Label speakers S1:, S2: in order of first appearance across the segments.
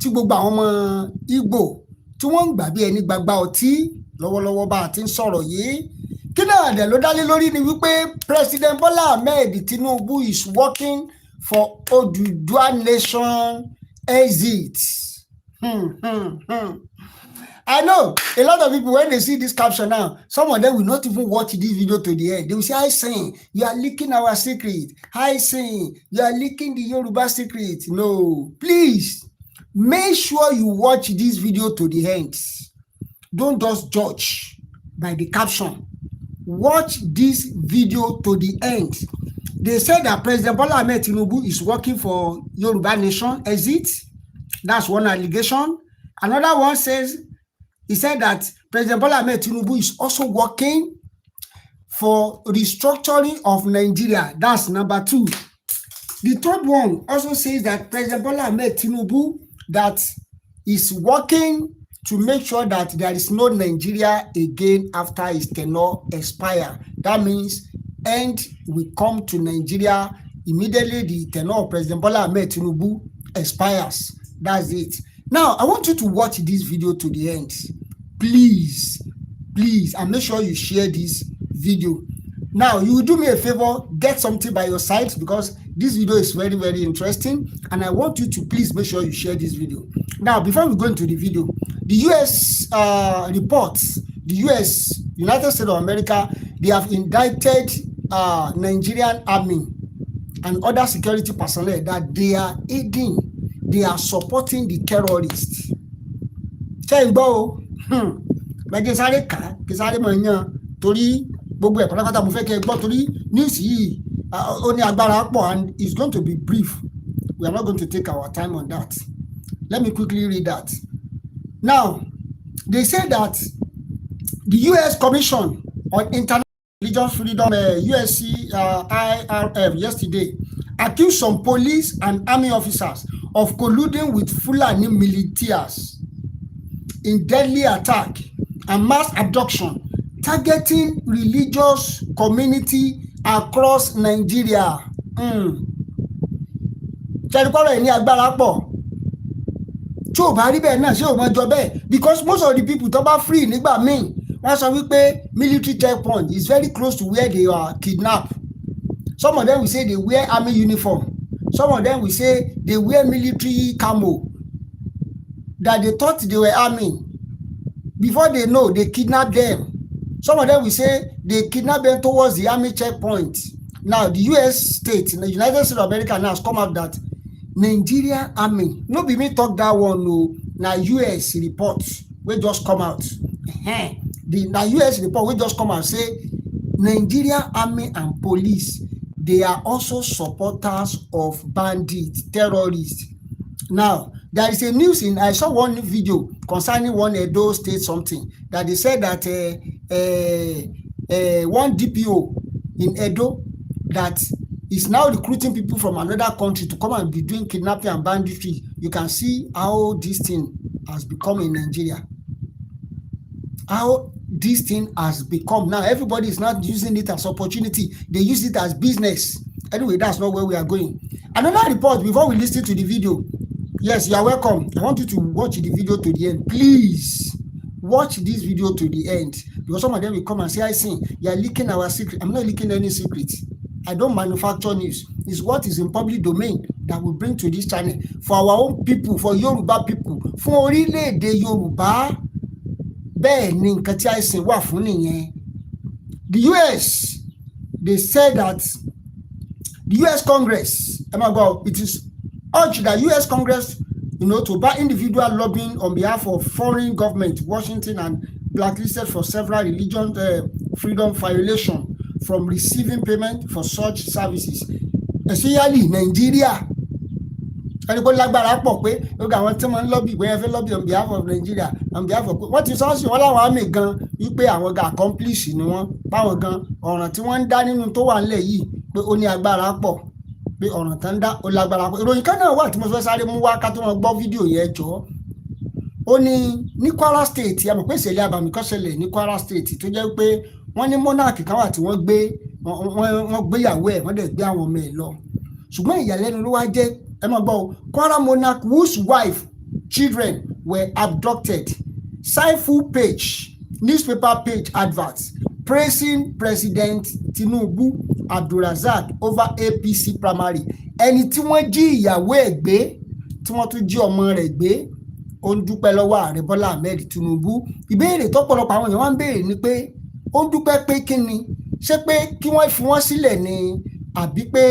S1: tí gbogbo àwọn ọmọ Igbo tí wọ́n ń gbà bí ẹni gbagba ọtí lọ́wọ́lọ́wọ́ bá a ti ń sọ̀rọ̀ yìí. Kí náà dẹ̀ ló dálé lórí ni wípé President Bola Ahmed Tinubu is working for Oduduwa Nation exit. I know a lot of people, when they see this caption now, some of them will not even watch this video to the end. They will say, "I sing, you are leaking our secret. I sing, you are leaking the Yoruba secret." No, please make sure you watch this video to the end. Don't just judge by the caption. Watch this video to the end. They said that President Bola Ahmed Tinubu is working for Yoruba Nation exit. That's one allegation. Another one says, he said that President Bola Ahmed Tinubu is also working for restructuring of Nigeria. That's number 2. The third one also says that President Bola Ahmed Tinubu that is working to make sure that there is no Nigeria again after his tenure expire. That means end will come to Nigeria immediately the tenure of President Bola Ahmed Tinubu expires. That's it. Now, I want you to watch this video to the end. Please, and make sure you share this video. Now, you will do me a favor, get something by your side because this video is very, very interesting. And I want you to please make sure you share this video. Now, before we go into the video, the U.S. reports, the U.S., United States of America, they have indicted Nigerian army and other security personnel that they are aiding, they are supporting the terrorists. Say go, but sáré ká, kí sáré mọ̀ yan torí gbogbo ẹ̀ pátápátá mo fẹ́ kẹ́ gbọ́ torí news yìí ó ní agbára pọ̀ and it's going to be brief. We are not going to take our time on that. Let me quickly read that. Now, they say that the U.S. Commission on International Religious Freedom, USCIRF, yesterday accused some police and army officers of colluding with Fulani militias in deadly attack and mass abduction targeting religious community across Nigeria. Ṣẹ́ríkọ́rọ̀ ẹ̀ ní agbára pọ̀. Tí ò bá rí bẹ́ẹ̀ náà ṣé ò mọ jọ bẹ́ẹ̀ because most of the people tó bá free nígbà míì wọ́n sọ wípé military checkpoint is very close to where they are kidnapped. Some of them will say they wear army uniform. Some of them will say they wear military camo. That they thought they were army. Before they know, they kidnap them. Some of them will say they kidnap them towards the army checkpoint. Now, the U.S. state, the United States of America now has come out that Nigeria army, no be me talk that one, no. Now, U.S. reports will just come out. The U.S. report will just come out say Nigeria army and police, they are also supporters of bandits, terrorists. Now, there is a news in, I saw one video concerning one Edo state something, that they said that one DPO in Edo that is now recruiting people from another country to come and be doing kidnapping and banditry. You can see how this thing has become in Nigeria. How this thing has become. Now, everybody is not using it as opportunity. They use it as business. Anyway, that's not where we are going. Another report before we listen to the video. Yes, you are welcome. I want you to watch the video to the end. Please watch this video to the end. Because some of them will come and say, I see, you are leaking our secret. I'm not leaking any secret. I don't manufacture news. It's what is in public domain that we bring to this channel. For our own people, for Yoruba people. For orílẹ̀-èdè Yorùbá. Bẹ́ẹ̀ ni nǹkan tí àìsàn wà fún nìyẹn. The US, they said that the US Congress, it is urged that US Congress, to ban individual lobbying on behalf of foreign government, Washington, and blacklisted for several religion freedom violation from receiving payment for such services, especially Nigeria. Anybody lágbára pọ̀ pé lóga àwọn tí wọ́n ń lobby wọ́n fẹ́ lobby on behalf of Nigeria, on behalf of what is also wọ́n láwọn àmì gan wípé àwọn ga accomplish ni wọ́n báwọn gan ọ̀ràn tí wọ́n ń dá nínú tó wà nílẹ̀ yìí pé ó ní agbára pọ̀ pé ọ̀ràn tán dá ó lágbára pọ̀. Ìròyìn kan náà wà tí mo fẹ́ sáré mú wá ká tó wọn gbọ́ fídíò yẹn jọ. Ó ní Kwara State, àmọ́ pé ìṣẹ̀lẹ̀ àbàmì kan ṣẹlẹ̀ ní Kwara State tó jẹ́ pé wọ́n ní monarch kan wà tí wọ́n gbéyàwó ẹ̀ wọ́n dẹ̀ gbé àwọn ọmọ ẹ̀ lọ. Ṣùgbọ́n ìyàlẹ́nu ló wá jẹ́ Kwara monarch whose wife children were abducted. Sign full page, newspaper page adverts praising President Tinubu Abdulrazak over APC primary. Ẹni tí wọ́n jí ìyàwó ẹ̀ gbé, tí wọ́n tún jí ọmọ rẹ̀ gbé, ó ń dúpẹ́ lọ́wọ́ ààrẹ Bọ́lá Ahmed Tinubu. Ìbéèrè tọ́pọ̀lọpọ̀ àwọn èèyàn wá ń béèrè ni pé ó ń dúpẹ́ pé kí ni? Ṣé pé kí wọ́n fi wọ́n sílẹ̀ ni, àbí pé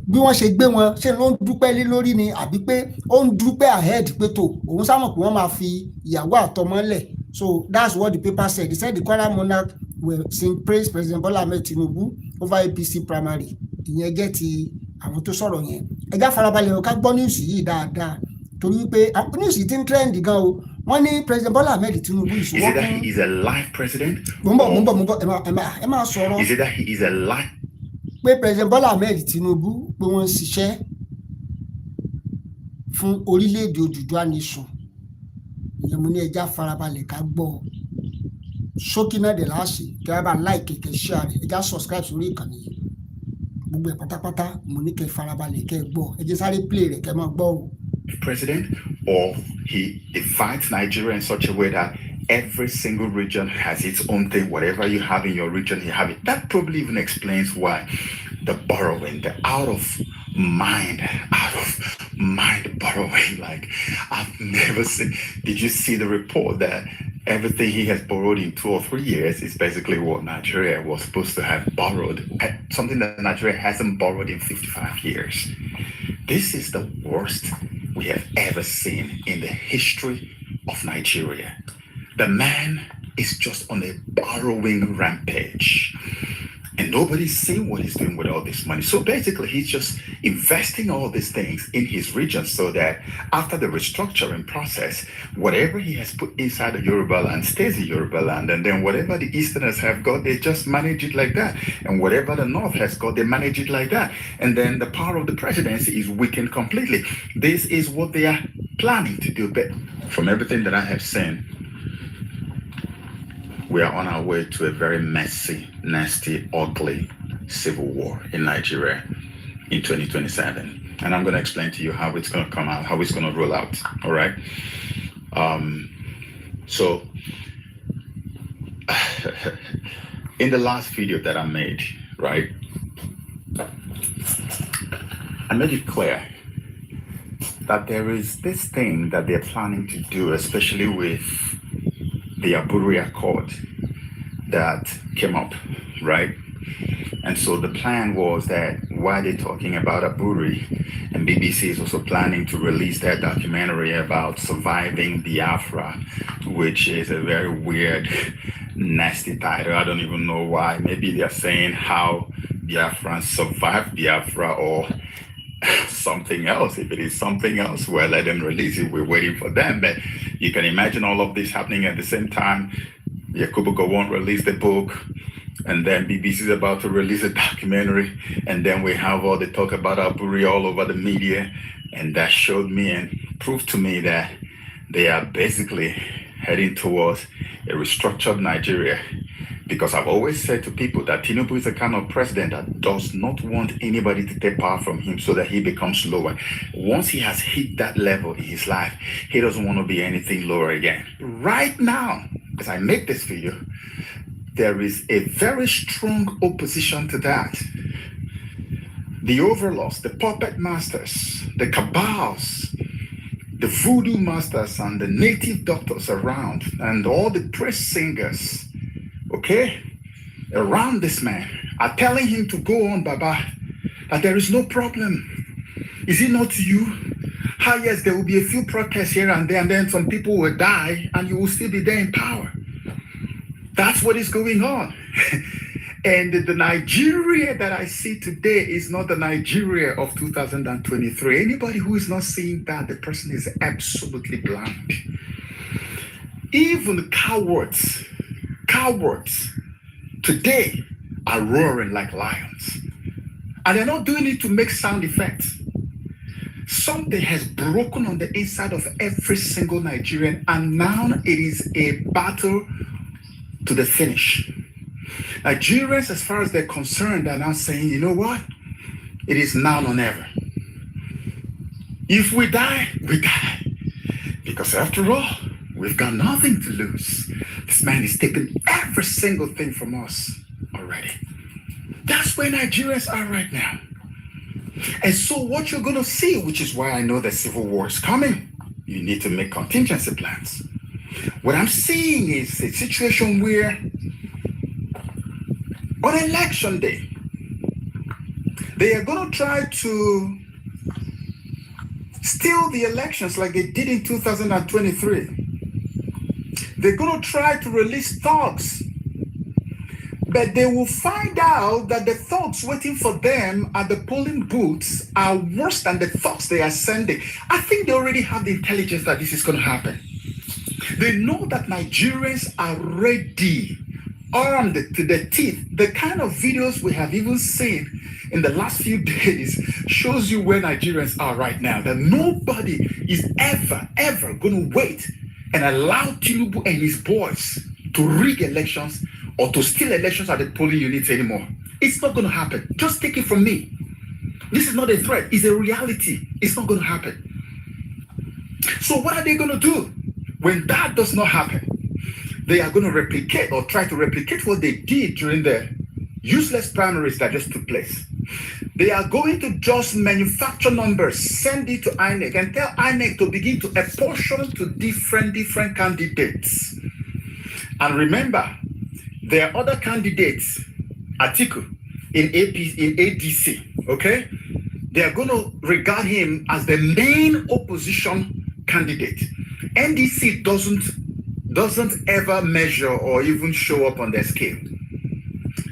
S1: bí wọ́n ṣe gbé wọn ṣé ló ń dúpẹ́ lé lórí ni, àbí pé ó ń dúpẹ́ ahead pé tó òun sámọ̀ pé wọ́n máa fi ìyàwó àtọmọ lẹ̀. So that's what the paper said. They said the Kwara monarch will sing praise President Bola Ahmed Tinubu over APC primary. Ìyẹn jẹ́ ti àwọn tó sọ̀rọ̀ yẹn. Ẹ já farabalẹ̀ o ká gbọ́ news yìí dáadáa torí pé news yìí ti ń trend gan o. Wọ́n ní President Bola Ahmed Tinubu is
S2: it that he is a live president?
S1: Mo ń bọ̀ ẹ máa sọ̀rọ̀.
S2: Is it that he is a live?
S1: Pé President Bola Ahmed Tinubu pé wọ́n ń ṣiṣẹ́ fún orílẹ̀-èdè Oduduwa nation. Ìyẹn mo ní ẹja farabalẹ̀ ká gbọ́. Ṣókí náà dẹ̀ láṣẹ kí ẹ bá like kẹ̀kẹ́ share rẹ̀, ẹja subscribe sórí ìkànnì yìí. Gbogbo ẹ̀ pátápátá mo ní kẹ́ farabalẹ̀ kẹ́ gbọ́. Ẹ jẹ́ sáré play rẹ̀ kẹ́ máa gbọ́ o.
S2: President, or he divides Nigeria in such a way that every single region has its own thing. Whatever you have in your region, you have it. That probably even explains why the borrowing, the out of mind borrowing, like I've never seen. Did you see the report that everything he has borrowed in 2 or 3 years is basically what Nigeria was supposed to have borrowed, something that Nigeria hasn't borrowed in 55 years. This is the worst we have ever seen in the history of Nigeria. The man is just on a borrowing rampage. And nobody's seeing what he's doing with all this money. So basically, he's just investing all these things in his region so that after the restructuring process, whatever he has put inside the Yoruba land stays in Yoruba land. And then whatever the Easterners have got, they just manage it like that. And whatever the North has got, they manage it like that. And then the power of the presidency is weakened completely. This is what they are planning to do. But from everything that I have seen, we are on our way to a very messy, nasty, ugly civil war in Nigeria in 2027. And I'm going to explain to you how it's going to come out, how it's going to roll out. All right. So in the last video that I made, right, I made it clear that there is this thing that they're planning to do, especially with the Aburi Accord that came up, right? And so the plan was that while they're talking about Aburi, and BBC is also planning to release that documentary about surviving Biafra, which is a very weird, nasty title. I don't even know why. Maybe they're saying how Biafrans survived Biafra or something else. If it is something else, well, let them release it. We're waiting for them. But you can imagine all of this happening at the same time. Yakubu won't release the book, and then BBC is about to release a documentary, and then we have all the talk about Aburi all over the media, and that showed me and proved to me that they are basically heading towards a restructured Nigeria. Because I've always said to people that Tinubu is the kind of president that does not want anybody to take power from him so that he becomes lower. Once he has hit that level in his life, he doesn't want to be anything lower again. Right now, as I make this video, there is a very strong opposition to that. The overlords, the puppet masters, the cabals, the voodoo masters and the native doctors around, and all the praise singers, okay, around this man are telling him to go on, Baba, that there is no problem. Is it not you? How yes, there will be a few protests here and there, and then some people will die, and you will still be there in power. That's what is going on. And the Nigeria that I see today is not the Nigeria of 2023. Anybody who is not seeing that, the person is absolutely blind. Even cowards today are roaring like lions. And they're not doing it to make sound effects. Something has broken on the inside of every single Nigerian, and now it is a battle to the finish. Nigerians, as far as they're concerned, are now saying, you know what? It is now or never. If we die, we die. Because after all, we've got nothing to lose. This man is taking every single thing from us already. That's where Nigerians are right now. And so what you're going to see, which is why I know the civil war is coming, you need to make contingency plans. What I'm seeing is a situation where on election day, they are going to try to steal the elections like they did in 2023. They're going to try to release thugs, but they will find out that the thugs waiting for them at the polling booths are worse than the thugs they are sending. I think they already have the intelligence that this is going to happen. They know that Nigerians are ready, armed to the teeth. The kind of videos we have even seen in the last few days shows you where Nigerians are right now, that nobody is ever going to wait and allow Tinubu and his boys to rig elections or to steal elections at the polling units anymore. It's not going to happen. Just take it from me. This is not a threat. It's a reality. It's not going to happen. So what are they going to do? When that does not happen, they are going to replicate or try to replicate what they did during the useless primaries that just took place. They are going to just manufacture numbers, send it to INEC, and tell INEC to begin to apportion to different candidates. And remember, there are other candidates, Atiku, in ADC, okay? They are going to regard him as the main opposition candidate. NDC doesn't ever measure or even show up on their scale,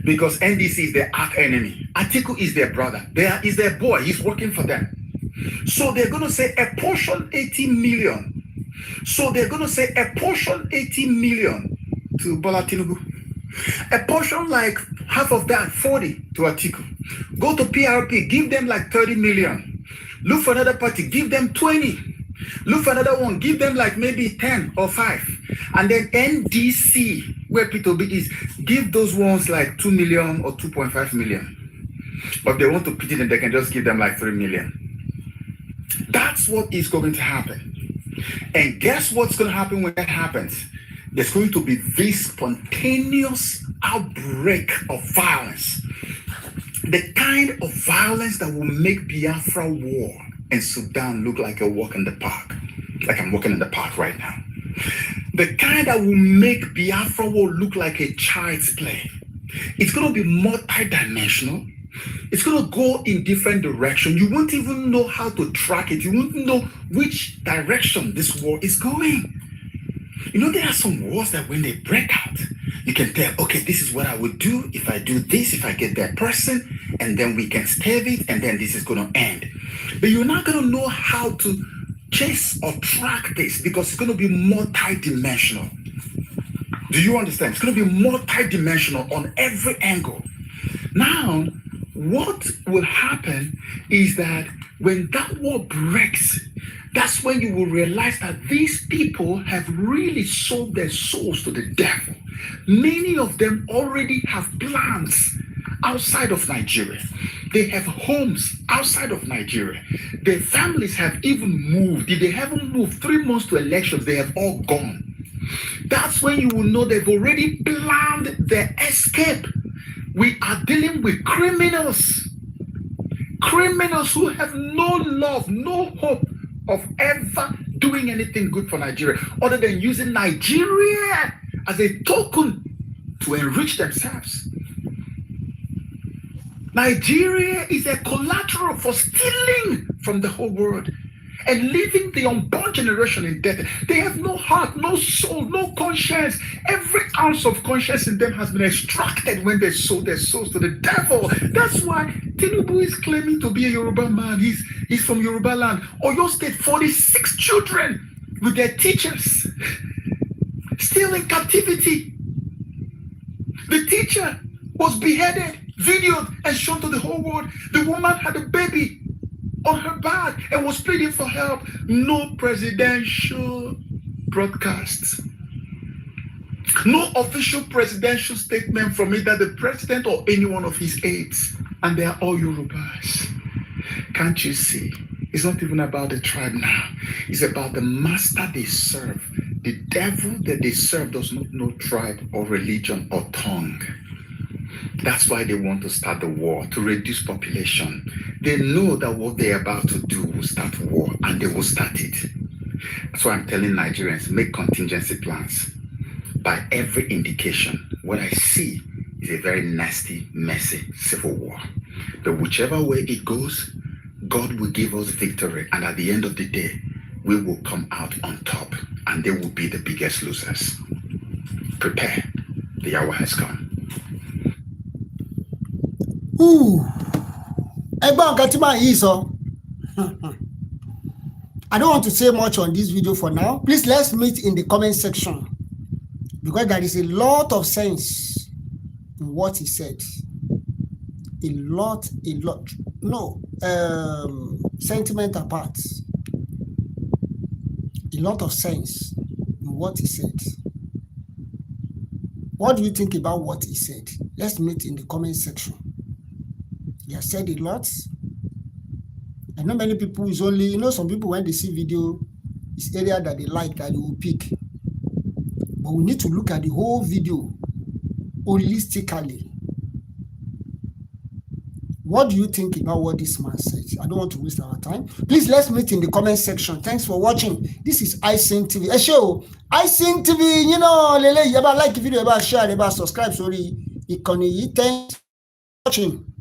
S2: because NDC is their arch enemy. Atiku is their brother. Is their boy. He's working for them. So they're going to say apportion 80 million. So they're going to say apportion 80 million to Bola Tinubu. Apportion like half of that, 40 to Atiku. Go to PRP, give them like 30 million. Look for another party, give them 20. Look for another one, give them like maybe 10 or 5. And then NDC, where P2B is, give those ones like 2 million or 2.5 million. But if they want to pity them, they can just give them like 3 million. That's what is going to happen. And guess what's going to happen when that happens? There's going to be this spontaneous outbreak of violence. The kind of violence that will make Biafra war and Sudan look like a walk in the park. Like I'm walking in the park right now. The kind that will make Biafra war look like a child's play. It's going to be multi-dimensional. It's going to go in different directions. You won't even know how to track it. You won't know which direction this war is going. You know, there are some wars that when they break out, you can tell, okay, this is what I would do if I do this, if I get that person, and then we can stave it, and then this is going to end. But you're not going to know how to chase or track this because it's going to be multi-dimensional. Do you understand? It's going to be multi-dimensional on every angle. Now, what will happen is that when that war breaks, that's when you will realize that these people have really sold their souls to the devil. Many of them already have plans outside of Nigeria. They have homes outside of Nigeria. Their families have even moved. If they haven't moved 3 months to elections, they have all gone. That's when you will know they've already planned their escape. We are dealing with criminals. Criminals who have no love, no hope of ever doing anything good for Nigeria other than using Nigeria as a token to enrich themselves. Nigeria is a collateral for stealing from the whole world and leaving the unborn generation in debt. They have no heart, no soul, no conscience. Every ounce of conscience in them has been extracted when they sold their souls to the devil. That's why Tinubu is claiming to be a Yoruba man. He's from Yoruba land. Oyo State, 46 children with their teachers still in captivity. The teacher was beheaded, videoed, and shown to the whole world. The woman had a baby on her back and was pleading for help. No presidential broadcasts. No official presidential statement from either the president or any one of his aides. And they are all Yorubas. Can't you see? It's not even about the tribe now. It's about the master they serve. The devil that they serve does not know tribe or religion or tongue. That's why they want to start the war, to reduce population. They know that what they're about to do will start war, and they will start it. That's why I'm telling Nigerians, make contingency plans. By every indication, what I see is a very nasty, messy civil war. But whichever way it goes, God will give us victory, and at the end of the day, we will come out on top, and they will be the biggest losers. Prepare. The hour has come.
S1: Ooh. I don't want to say much on this video for now. Please, let's meet in the comment section, because there is a lot of sense in what he said. A lot. No, sentiment apart. A lot of sense in what he said. What do you think about what he said? Let's meet in the comment section. He has said a lot. I know many people is only, some people when they see video, it's area that they like that they will pick. But we need to look at the whole video holistically. What do you think about what this man said? I don't want to waste our time. Please, let's meet in the comment section. Thanks for watching. This is iSing TV. A show. iSing TV, Lele, you ever like the video, ever share, ever subscribe. Sorry, thanks for watching.